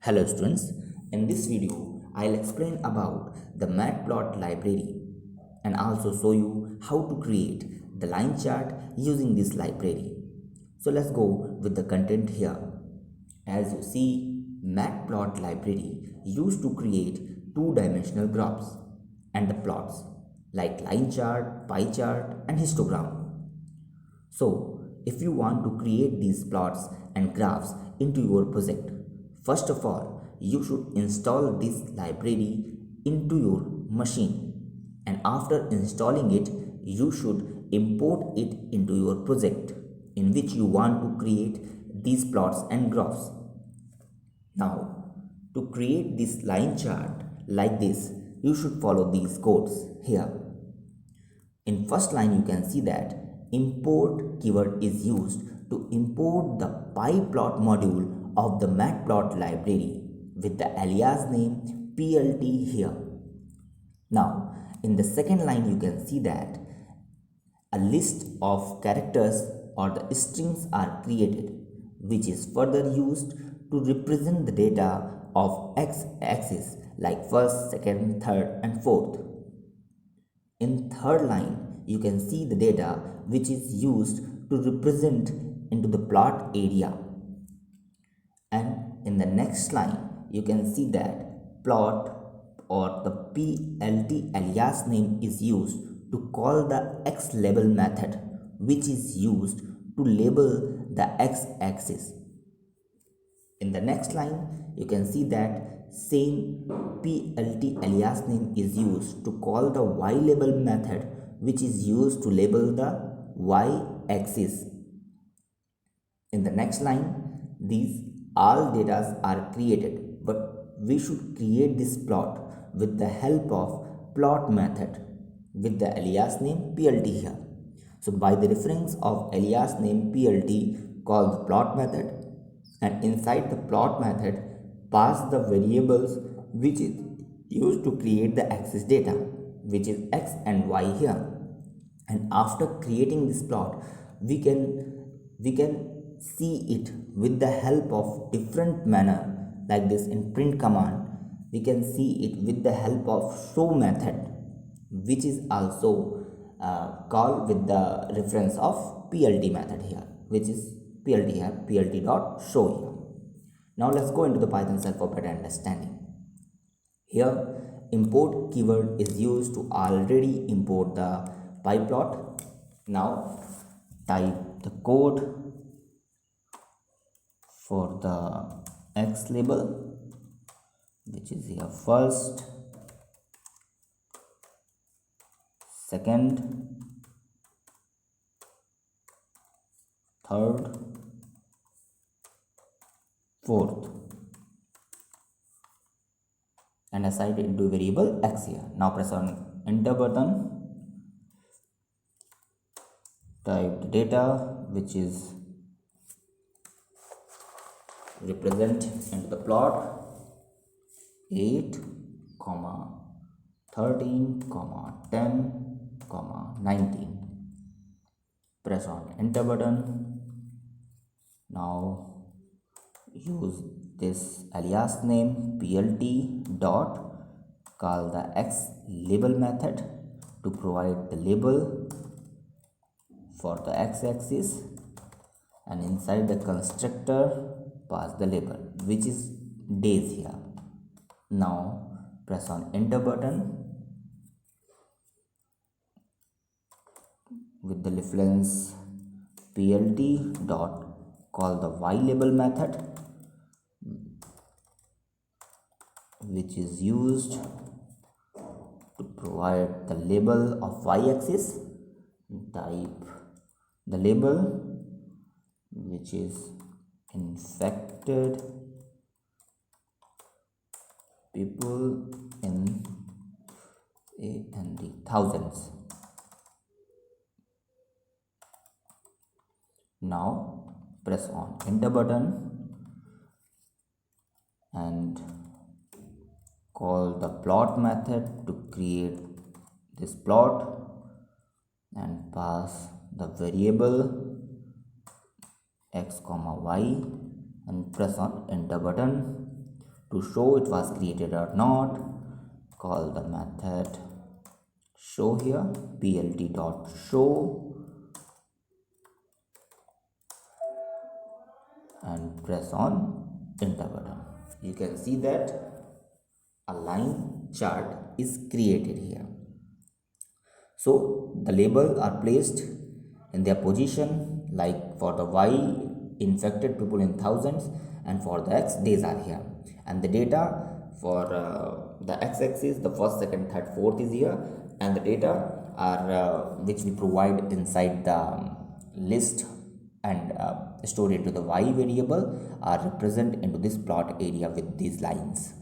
Hello students, in this video I'll explain about the matplot library and also show you how to create the line chart using this library. So let's go with the content here. As you see, matplot library used to create two-dimensional graphs and the plots like line chart, pie chart and histogram. So, if you want to create these plots and graphs into your project, first of all, you should install this library into your machine, and after installing it, you should import it into your project in which you want to create these plots and graphs. Now, to create this line chart like this, you should follow these codes here. In first line you can see that import keyword is used to import the pyplot module of the matplot library with the alias name plt here. Now in the second line you can see that a list of characters or the strings are created which is further used to represent the data of x-axis like first, second, third and fourth. In third line, you can see the data which is used to represent into the plot area. And in the next line, you can see that plot or the PLT alias name is used to call the X label method which is used to label the x-axis. In the next line, you can see that same PLT alias name is used to call the Y label method which is used to label the Y axis. In the next line, these all data are created, but we should create this plot with the help of plot method with the alias name PLT here. So by the reference of alias name PLT, call the plot method, and inside the plot method pass the variables which is used to create the axis data which is x and y here. And after creating this plot we can see it with the help of different manner like this. In print command we can see it with the help of show method which is also called with the reference of plt method here which is plt here plt dot show here. Now let's go into the Python cell for better understanding. Here import keyword is used to already import the pyplot. Now type the code for the x label which is here first, second, third, fourth, and assign it into variable x here. Now press on enter button, type the data which is represent into the plot 8, 13, 10, 19. Press on enter button. Now use this alias name plt dot call the x label method to provide the label for the x-axis, and inside the constructor pass the label which is days here. Now press on enter button with the reference plt dot call the y label method which is used to provide the label of y-axis. Type the label which is infected people in and thousands. Now press on enter button and call the plot method to create this plot and pass the variable x, y and press on enter button. To show it was created or not, call the method show here, plt.show, and press on enter button. You can see that a line chart is created here. So the labels are placed in their position, like for the Y, infected people in thousands, and for the X, days are here. And the data for the x-axis, the first, second, third, fourth is here, and the data are which we provide inside the list and stored into the Y variable are represented into this plot area with these lines.